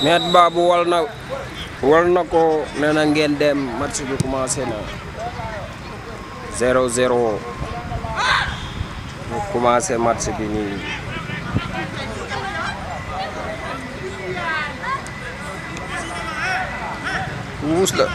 Maître Babou wal na ko nee na ngeen dem match bi commencé na 0-0 mu commencé match bi nii wuus la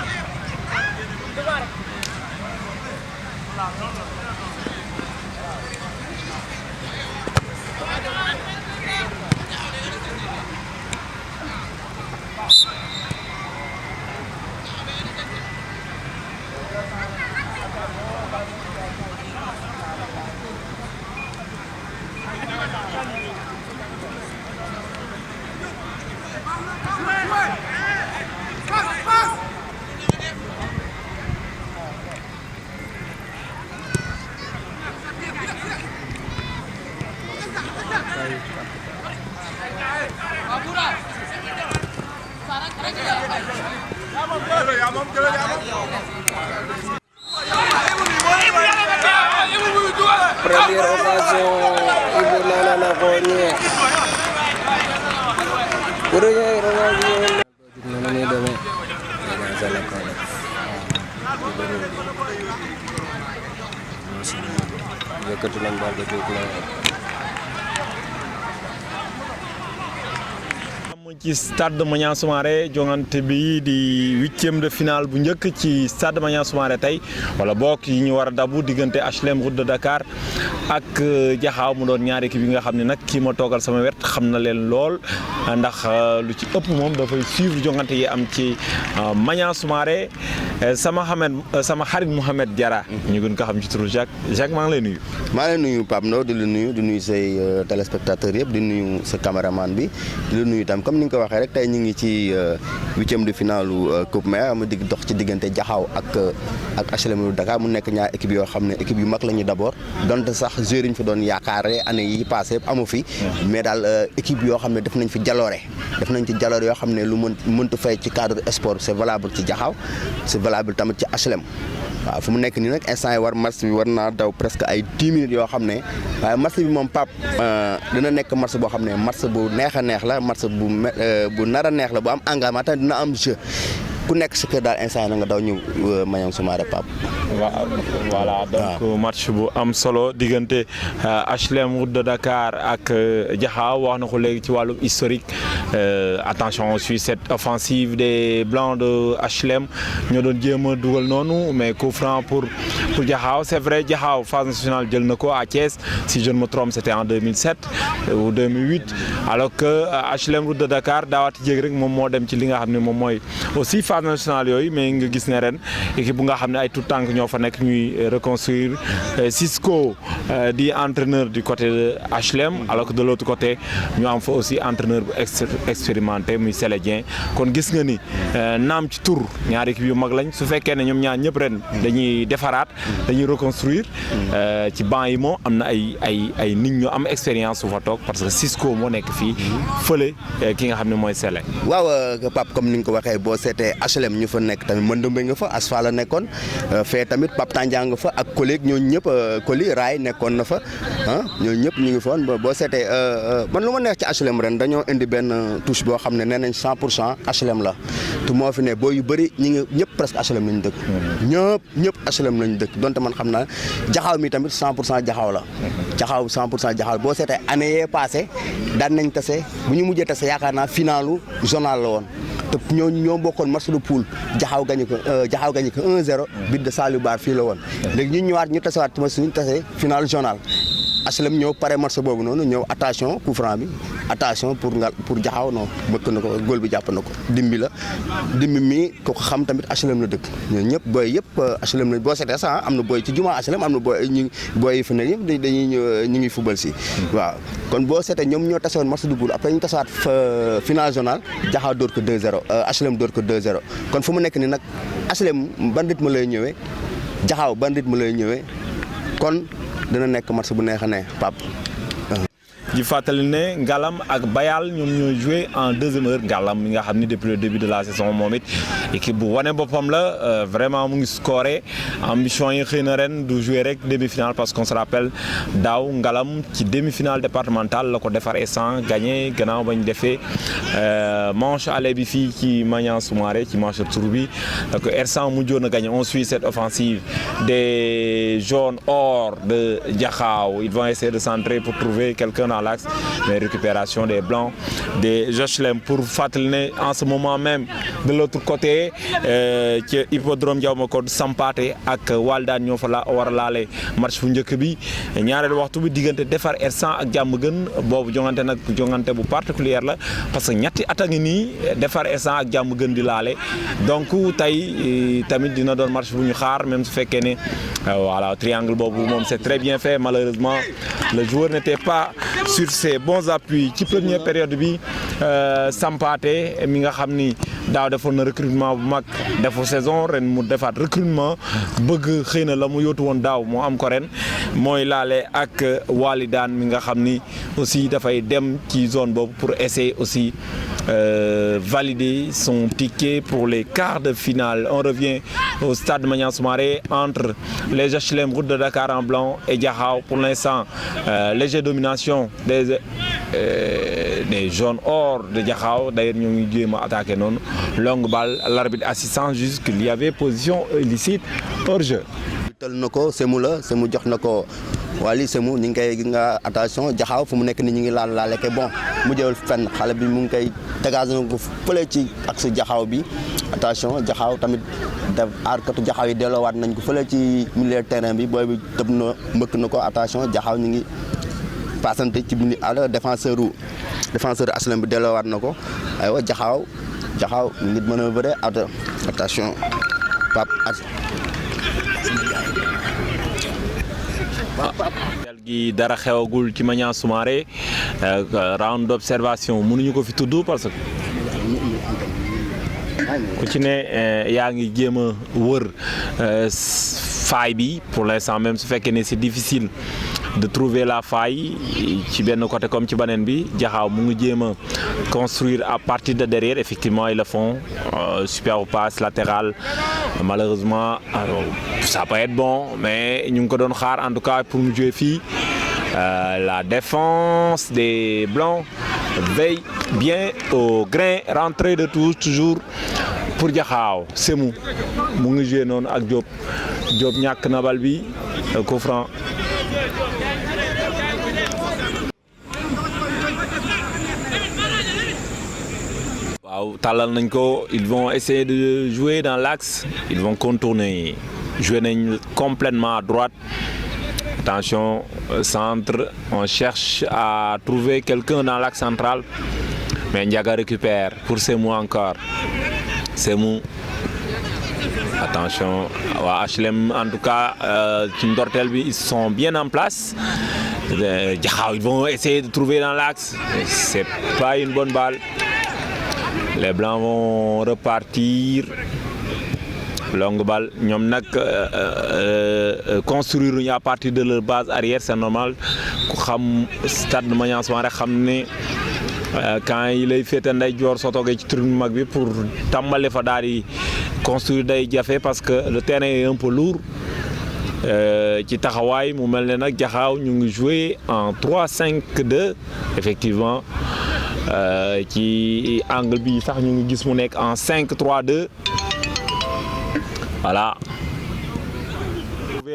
première occasion Ibou nana na ko ñe première occasion nana ni demé na sala ko yëkkati nañ bal ba jóg na ci stade Maniang Soumaré jongante bi di 8e de finale bu njëkk ci stade Maniang Soumaré tey wala bokk yi ñu war a dabu diggante HLM Route de Dakar ak Jaxaaw mu doon ñaari équipe yi nga xam ne nag kii ma toogal sama wet xam na leen lool ndax lu ci ëpp moom dafay suivre jongante yi am ci Maniang Soumaré sama xarit Mouhamed Diarra ñu gën ko xam ci turu Jacques maa ngi lay nuyu. maa ngi lay nuyu Pape Ndo di nuyu say téléspectateurs yëpp di nuyu sa caméraman bi di la nuyu tam comme ni nga ko waxee rek tey ñu ngi ci 8e de finale Coupe Maire mu dig dox ci diggante Jaxaaw ak HLM Dakar mu nekk ñaar équipe yoo xam ne équipe yu mag la ñu d'abord donte sax joueurs yi ñu fi doon yaakaare année yi passé amu fi mais daal équipe yoo xam ne def nañ fi jaloore yoo xam ne lu mënta fay ci cadre sport c'est valable ci Jaxaaw c'est valable tamit ci HLM waaw fu mu nekk nii nag instant yi match bi war naa daw presque ay 10 minutes yoo xam ne waaye match bi moom Pape dina nekk match boo xam ne match bu neex a neex la match bu nar a neex la bu am engagement tamit dina am jeu ku nekk si kër daal instant yi na nga daw ñu Maniang Soumaré Pape. waaw voilà donc match bu am solo diggante HLM Route de Dakar ak Jaxaaw wax na ko léegi ci wàllum historique attention aussi cette offensive des blancs de HLM ñoo doon jéem a dugal noonu mais coup franc pour Jaxaaw c'est vrai Jaxaaw phase nationale jël na ko à Thiès si je ne me trompe c'était en 2007 ou 2008 alors que HLM Route de Dakar daawaati jéeg rek moom moo dem ci li nga xam ne moom mooy aussi phase nationale yooyu mais nga gis ne ren équipe bu nga xam ne ay tout tànk ñoo fa nekk ñuy reconstruire Cisco di entraîneur du côté de HLM alors que de l'autre côté ñu am fa aussi entraîneur bu expérimenté muy Sélé Dieng kon gis nga ni naam ci tur ñaari équipe yu mag lañ su fekkee ne ñoom ñaar ñëpp ren dañuy defaraat dañuy reconstruire ci banc yi moom am na ay nit ñu am expérience su fa toog parce que Cisco moo nekk fii fële ki nga xam ne mooy Sélé. waaw Pape comme ni nga ko waxee boo seetee HLM ñu fa nekk tamit Mandumbe nga fa Asfa la nekkoon fee tamit Pape Tandiang nga fa ak collègue ñooñu ñëpp Koli Raay nekkoon na fa ñooñu ñëpp ñu ngi fa woon boo seetee man lu ma neex ci HLM ren dañoo indi benn touche boo xam ne nee nañ 100% HLM la te moo fi ne boo yu bëri ñi ngi ñëpp presque HLM lañu dëkk. ñëpp HLM lañu dëkk donte man xam naa Jaxaaw mi tamit 100% Jaxaaw la. Jaxaaw 100% Jaxaaw boo seetee année yee passé daan nañ tase bu ñu mujjee tase yaakaar naa finalu zonal la woon. te ñoo bokkoon match de poule Jaxaaw gañe ko 1-0 but de Saliou Bar fii la woon léegi ñu ñëwaat ñu tasewaat ci suñu tase final journal HLM ñëw pare match boobu noonu ñëw attention coup franc bi attention pour Jaxaaw non bëkk na ko góol bi jàpp na ko dimbi mi ko xam tamit HLM la dëkk ñooñu ñëpp booy yëpp HLM la boo seetee sax am na booy ci jumaa HLM am na booy yi fi ne yëpp ñu ngi fubal si waaw kon boo seetee ñoom ñoo tasewoon match de poule après ñu tasewaat final journal Jaxaaw dóor ko 2-0 HLM dóor ko 2-0 kon fu mu nekk ni nag HLM ban rythme lay ñëwee Jaxaaw ban rythme lay ñëwee kon dina nekk match bu neex a neex Pape. di fàttali ne Ngalam ak Bayal ñoom ñoo joué en deuxième heure. Ngalam mi nga xam ni depuis le début de la saison moom it équipe bu wane boppam la vraiment mu ngi scoré ambition yi xëy na ren du jouer rek demi-finale parce qu'on se rappelle daaw Ngalam ci demi-finale départementale la ko defar sans gagné gannaaw bañ defee manche aller bi fii ci Maniang Soumaré ci manche retour bi donc R100 mujjoon a gagné. On suit cette offensive des jaunes or de Diakhao. Ils vont essayer de centrer pour trouver quelqu'un dans l'axe, mais récupération des blancs des HLM pour fàttali ne en ce moment même de l'autre côté ci hippodrome Diaw Macodou Sampaate ak Waldaan ñoo fa la war a laale match bu njëkk bi ñaareelu waxtu bi diggante Defar R100 ak Diamaguène boobu jongante nag jongante bu particulière la parce que ñetti at a ngi nii Defar R100 ak Diamaguène di laale donc tey tamit dina doon match bu ñu xaar même su fekkee ne voilà triangle boobu moom c'est très bien fait malheureusement le joueur n'était pas sur ses bons appuis ci première période bi Sampaate mi nga xam ni daaw defoon na recrutement bu mag defu saison ren mu defaat recrutement bëgg xëy na la mu yóotu woon daaw moo am ko ren mooy laale ak Walidaan mi nga xam ni aussi dafay dem ci zone boobu pour essayer aussi valider son ticket pour les quarts de finale. On revient au stade Maniang Soumaré entre les HLM Route de Dakar en blanc et Diakhao. Pour l'instant, légère domination des jaunes or de Diakhao. D'ailleurs, ñu ngi jéem a attaqué noonu longue balle l'arbitre assistant juste qu'il y avait position illicite hors jeu. tël na ko Semou la Semou jox na ko wali Semou ñu ngi koy gis nga attention Diakhao fu mu nekk ni ñu ngi laal ke bon mu jëwal fenn xale bi mu ngi koy dégagé na ko fële ci ak su Diakhao bi attention Diakhao tamit def aarkatu Diakhao yi delloowaat nañ ko fële ci milieu terrain bi booy bi tëb na mbëkk na ko attention Diakhao ñu ngi passante ci biir défenseur HLM bi delloowaat na ko aywa Diakhao ñu ngi manœuvrer attention Pape gi dara xewagul ci Maniang Soumaré round d'observation mënuñu ko fi tudd parce que ku ci ne yaa ngi jéem a wër faille bi pour l'instant même su fekkee ne c'est difficile de trouver la faille ci benn côté comme ci beneen bi Diakhao mu ngi jéem a construire à partir de derrière effectivement ils le font super passe latérale malheureusement ça peut être bon mais ñu ngi ko doon xaar en tout cas pour mu jouer fii la défense des blancs veille bien au grain rentrée de touche toujours pour Diakhao. Semou mu ngi jouer noonu ak Diop ñàkk na bal bi coup franc. waaw tàllal nañ ko ils vont essayer de jouer dans l'axe ils vont contourner jouer nañ complètement à droite attention centre on cherche à trouver quelqu'un dans l'axe central mais Ndiaga récupère pour Semou encore Semou attention waa HLM en tout cas ci ndorteel bi ils sont bien en place Diakhao ils vont essayer de trouver dans l'axe c'est pas une bonne balle. Les blancs vont repartir longue balle ñoom nag construire à partir de leur base arrière c'est normal ku xam stade Maniang Soumaré xam ne quand yi lay féete ndeyjoor soo toogee ci tribune mag bi pour tàmbale fa daal di construire day jafe parce que le terrain est un peu lourd ci taxawaay mu mel ne nag Diakhao ñu ngi jouer en 3-5-2 effectivement. ci angle bi sax ñu ngi gis mu nekk en 5-3-2 voilà.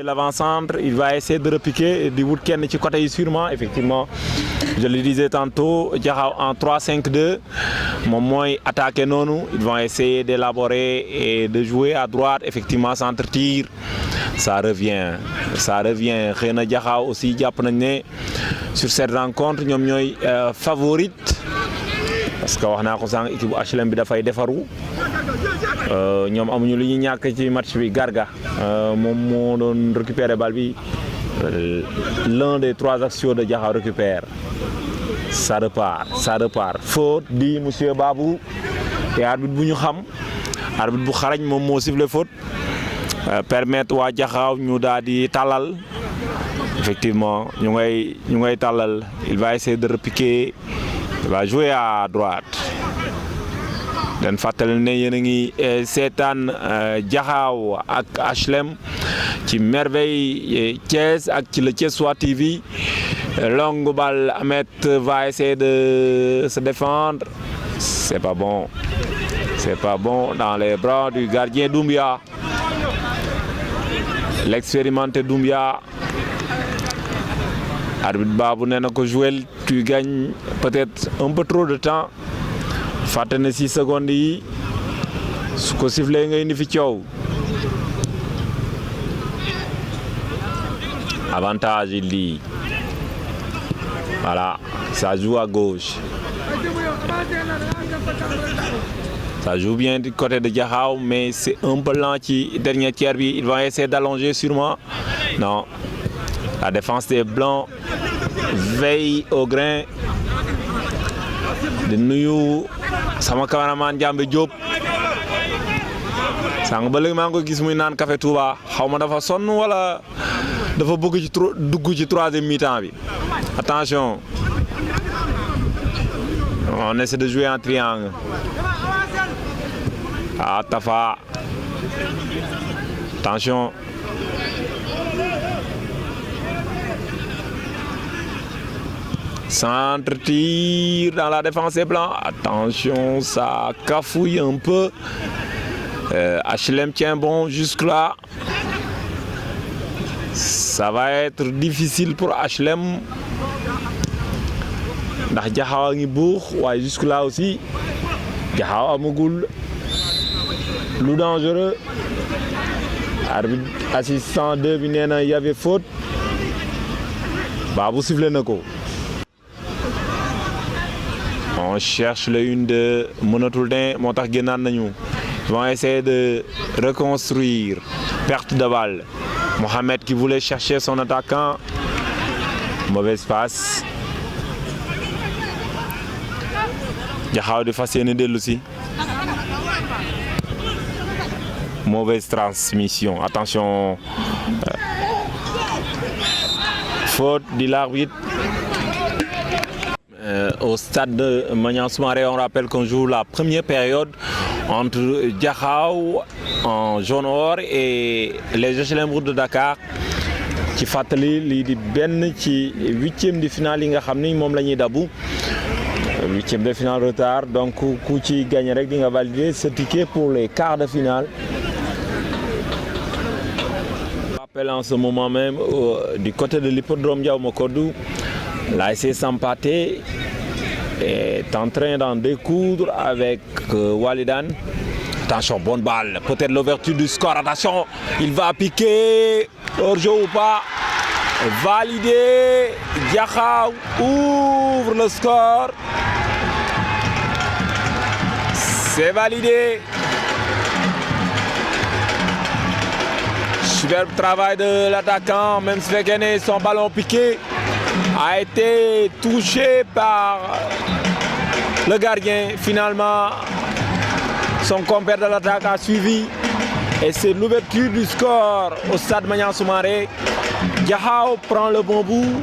L'avant-centre il va essayer de repiquer di wut kenn ci côté yi sûrement effectivement je le disais tantôt Diakhao en 3-5-2 moom mooy attaquer noonu ils vont essayer d'élaborer et de jouer à droite effectivement centre tir ça revient xëy na Diakhao aussi jàpp nañ ne sur cette rencontre ñoom ñooy favorite parce que wax naa ko sànq équipe bu HLM bi dafay defaru ñoom amuñu lu ñuy ñàkk ci match bi Garga moom moo doon récupérer bal bi l'un des 3 actions de Diakhao récupère ça repart faute di monsieur Babou te arbitre bu ñu xam arbitre bu xarañ moom moo sifflé faute permettre waa Diakhao ñu daal di talal effectivement ñu ngay tàllal, il va essayer de repiquer, il va jouer à droite. Den fàttali ne yéen a ngi seetaan Jaxaaw ak HLM ci Merveille Thiès ak ci le Thiessois TV. Longue balle, Ahmed va essayer de se défendre. C'est pas bon. C'est pas bon dans les bras du gardien Doumbia. L'expérimenté Doumbia. Arbitre Babou nee na ko jouer, tu gagnes peut-être un peu trop de temps. Fàtte na 6 secondes yi su ko sifflé nga indi fi coow. Avantage il dit. Voilà, ça joue à gauche. Ça joue bien du côté de Jaxaaw, mais c'est un peu lent ci dernier tiers bi. Ils vont essayer d'allonger sûrement. Non. La défense des Blancs veille au grain. De nuyu sama cameraman Jambe Diop. Sànq ba léegi maa ngi ko gis muy naan café Touba xaw ma dafa sonn wala dafa bëgg ci dugg ci 3e mi-temps bi. Attention. On essaie de jouer en triangle. Ah, Tafa. Attention. Centre tir dans la défense des Blancs. Attention, ça cafouille un peu. HLM tient bon jusque-là. Ça va être difficile pour HLM. Ndax Jaxaaw a ngi buux waaye jusque-là aussi Jaxaaw amagul lu dangereux. Arbitre assistant 2 bi nee na y avait faute. Babou sifflé na ko. On cherche le une de mënatul ne moo tax génnaat nañu. Ils vont essayer de reconstruire. Perte de balle. Mohamed qui voulait chercher son attaquant. Mauvaise passe. Jaxaaw di fas yéene dellu si. Mauvaise transmission. Attention. Faute de l'arbitre. Au stade de Maniang Soumaré, on rappelle qu'on joue la première période entre Jaxaaw en jaune or et les HLM Route de Dakar. Ci fàttali lii di benn ci 8e de finale yi nga xam ni moom la ñuy dabu. 8e de finale retard, donc ku ci gagné rek di nga valider ce ticket pour les quarts de finale. Je rappelle en ce moment même du côté de l'hippodrome Diao Macodou, l'ASC Sampaté est en train d'en découdre avec Walidan. Attention, bonne balle, peut-être l'ouverture du score. Attention, il va piquer, hors-jeu ou pas. Validé, Jaxaaw ouvre le score. C'est validé. Superbe travail de l'attaquant, même si son ballon piqué a été touché par le gardien. Finalement, son compère de l'attaque a suivi. Et c'est l'ouverture du score au stade Maniang Soumaré. Jaxaaw prend le bon bout.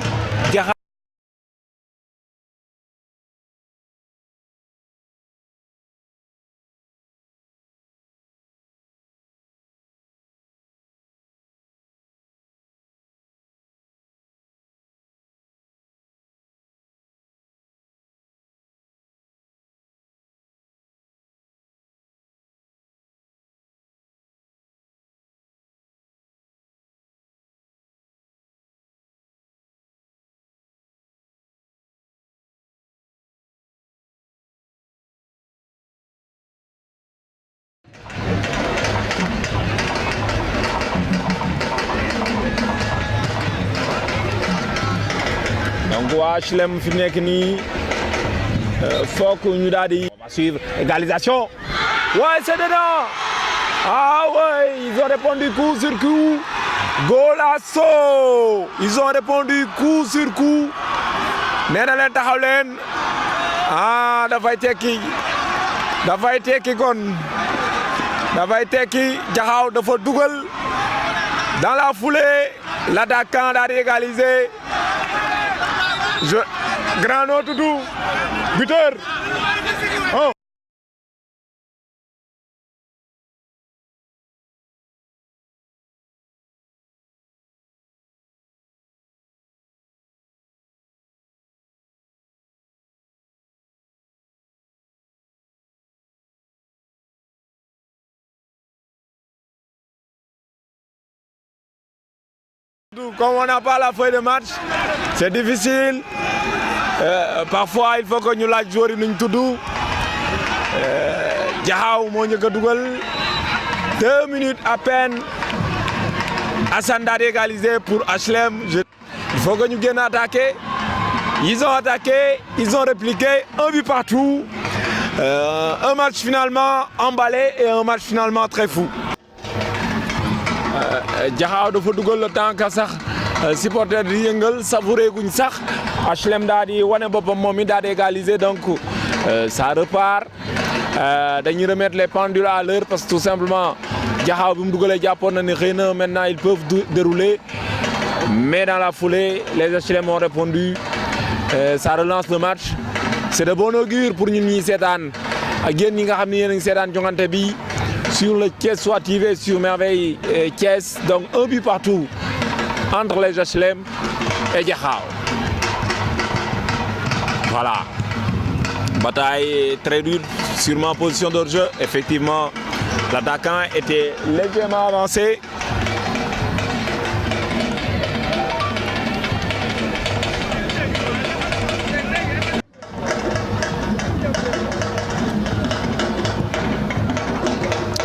Donc HLM fi nekk nii foog ñu daal di. On va suivre égalisation. Ouais, c'est dedans. Ah ouais, ils ont répondu coup sur coup. Golasso. Ils ont répondu coup sur coup. Nee na leen taxaw leen. Ah dafay tekki kon. Dafay tekki Jaxaaw dafa dugal. Dans la foulée, L'attaquant a égalisé. Grano Toudou, buteur. Oh. Comme on n'a pas la feuille de match, c'est difficile. Parfois, il faut que nous la jouions nous tout. Diakhao moo njëkk a dugal 2 minutes à peine. Assane a égalisé pour HLM. Il faut que nous viennent attaquer. Ils ont attaqué, ils ont répliqué, un but partout. Un match finalement emballé et un match finalement très fou. Diakhao dafa dugal le temps que sax supporter di yëngal savouré guñ sax HLM daal di wane boppam moom mi daal di égaliser donc ça repart dañuy remettre les pendules à l'heure parce que tout simplement Diakhao bi mu dugalee jàppoon na ni xëy na maintenant ils peuvent dérouler mais dans la foulée les HLM ont répondu ça relance le match c'est de bon augure pour ñun ñi seetaan ak yéen ñi nga xam ne yéen a ngi seetaan joŋante bi sur le Thiessois TV sur Merveille Thiès. Donc un but partout entre les HLM et Diakhao. Voilà. Bataille très dure, sûrement position de jeu. Effectivement, l'attaquant était légèrement avancé.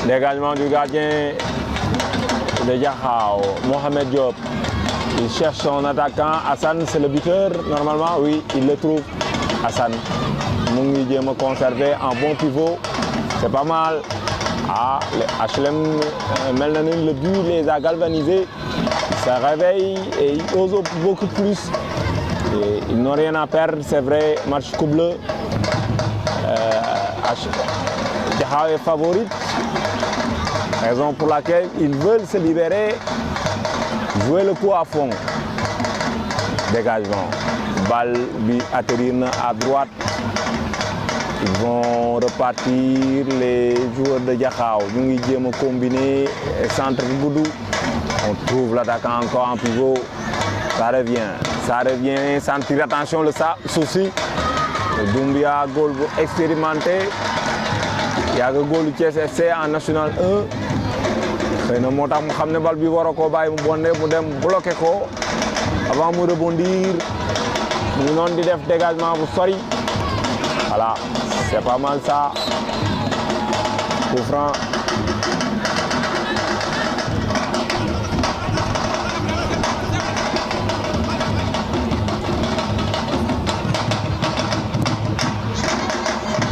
Dégagement du gardien de Diakhao, Mohamed Diop. Il cherche son attaquant. Hassan, c'est le buteur. Normalement, oui, il le trouve. Hassan. Moungi Diema conservé en bon pivot. C'est pas mal. Ah, les HLM, le but les a galvanisés. Ça réveille et ils osent beaucoup plus. Et ils n'ont rien à perdre, c'est vrai. Match coup bleu. Diakhao est favorite. Raison pour laquelle ils veulent se libérer, jouer le coup à fond. Dégagement. Balle bi atterrir à droite. Ils vont repartir les joueurs de Diakhao. Nous ngi jéem a combiner centre Goudou. On trouve l'attaquant encore en pivot. Ça revient. Sentir attention le souci. Doumbia goal expérimenté. Il y a le goal du Thiès FC en National 1. xëy na moo tax mu xam ne bal bi war a koo bàyyi mu bonde mu dem bloqué ko avant mu rebondir mu ngi noonu di def dégagement bu sori voilà c'est pas mal ça coup franc.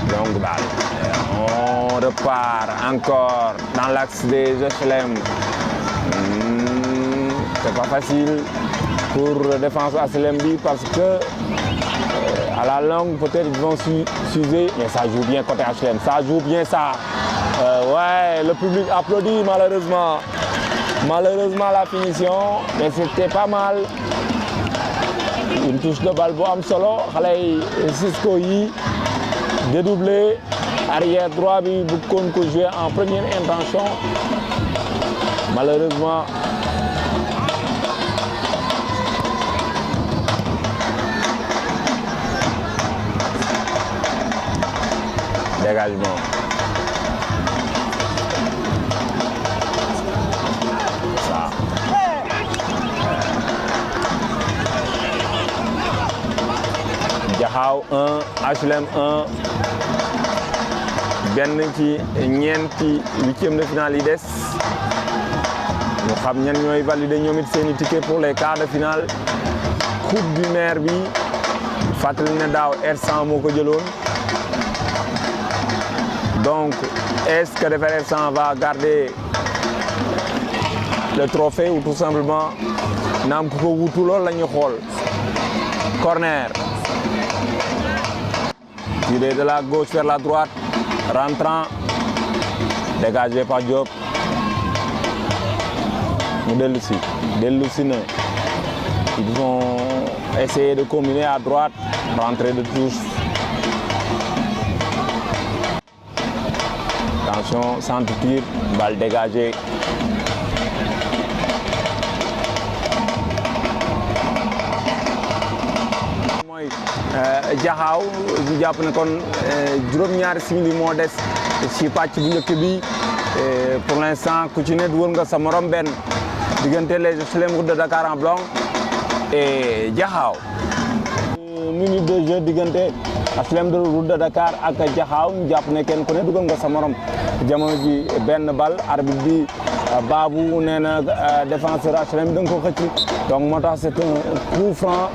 donc daal on repart encore dans l'axe des HLM. C'est pas facile pour la défense HLM parce que à la longue peut-être ils vont s'user, mais ça joue bien côté HLM, ça joue bien ça. Ouais, le public applaudit malheureusement la finition, mais c'était pas mal. Une touche de balle bu am solo xale yi Cisco yi dédoublé. Arrière droit bi bëggoon ko jouer en première intention malheureusement dégagement ça Diakhao 1 HLM 1 benn ci ñeenti huitième de finale yi des ñu xam ñan ñooy valider ñoom it seen i ticket pour les quarts de finale coupe du maire bi fàttali ne daaw R100 moo ko jëloon donc est-ce que R100 va garder le trophée ou tout simplement naam ku ko wutu lool la ñuy xool corner tiré de la gauche vers la droite rentrant dégagé par Diop mu dellu si na Ils vont essayer de combiner à droite, rentrée de touche. Attention, centre-tir, balle dégagée. mooy Jaxaaw ñu jàpp ne kon juróom-ñaari simili moo des ci pàcc bu njëkk bi pour l'instant ku ci ne dugal nga sa morom benn diggante les HLM Route de Dakar en blanc et Jaxaaw. minute de jeu diggante HLM de Route de Dakar ak Jaxaaw ñu jàpp ne kenn ku ne dugal nga sa morom jamono ji benn bal arbitre bi Babou nee na défenseur HLM da nga ko xëcc donc moo tax c'est un coup franc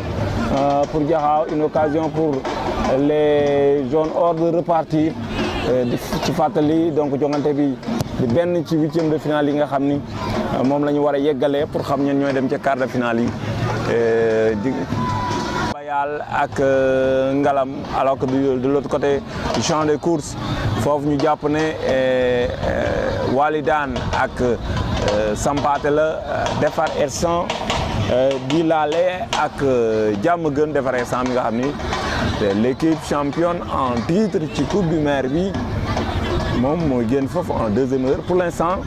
pour Jaxaaw, une occasion pour les jaunes hors de repartir ci fàttali donc jongante bi di benn ci huitième de finale yi nga xam ni moom la ñu war a yeggalee pour xam ñen ñooy dem ca quart de finale yi Bayal ak Ngalam alors que de l'autre côté du champ des courses foofu ñu jàpp ne Walidane ak Sampaate la defar R100 di laale ak Diamaguène defar R100 mi nga xam ni l'équipe championne en titre ci coupe du maire bi moom mooy génn foofu en deuxième heure pour l'instant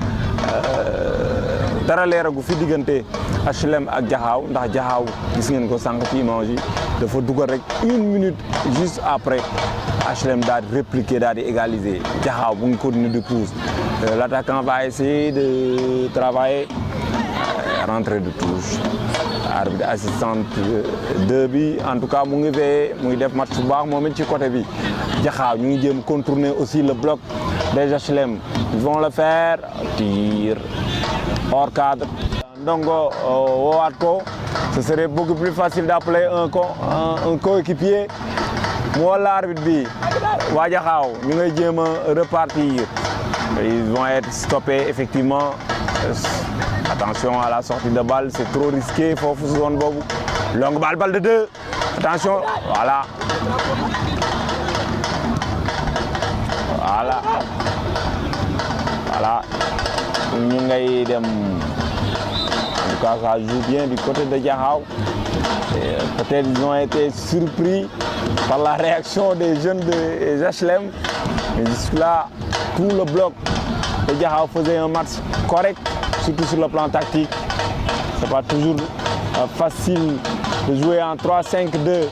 dara leeragu fi diggante HLM ak Jaxaaw ndax Jaxaaw gis ngeen ko sànq ci image yi dafa dugal rek une minute juste après HLM daal di répliquer daal di égaliser Jaxaaw bu ngi continuer de pousse l'attaquant va essayer de travailler rentrée de touche arbitre assistante 2 bi en tout cas mu ngi veillé mu ngi def match bu baax moom it ci côté bi Jaxaaw ñu ngi jéem contourner aussi le bloc des HLM ils vont le faire tir hors cadre Ndongo woowaat ko ce serait beaucoup plus facile d'appeler un coéquipier mu woo l'arbitre bi waa Jaxaaw ñu ngay jéem a repartir ils vont être stoppés effectivement. Attention à la sortie de balle, c'est trop risqué, foofu zone boobu longue balle de 2 attention voilà ñu ngay dem en tout cas ça joue bien du côté de Jaxaaw peut-être ils ont été surpris par la réaction des jeunes de HLM mais jusque-là tout le bloc de Jaxaaw faisait un match correct. Surtout sur le plan tactique, c'est pas toujours facile de jouer en 3-5-2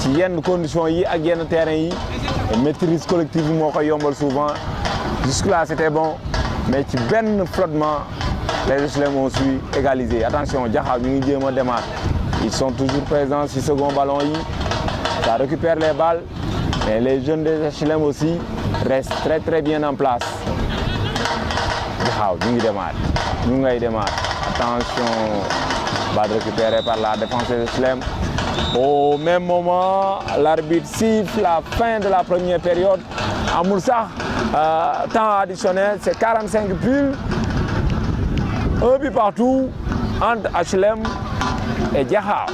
ci yenn conditions yi ak yenn terrain yi maîtrise collective moo koy yombal souvent jusque-là c'était bon mais ci benn flottement les HLM ont su égaliser attention Jaxaaw ñu ngi jéem a démarrer ils sont toujours présents ci second ballon yi ça récupère les balles mais les jeunes des HLM aussi restent très bien en place. Jaxaaw ñu ngi démarrer attention balle récupérée par la défense des HLM au même moment l'arbitre siffle la fin de la première période amul sax temps additionnel c'est 45 piles un but partout entre HLM et Jaxaaw.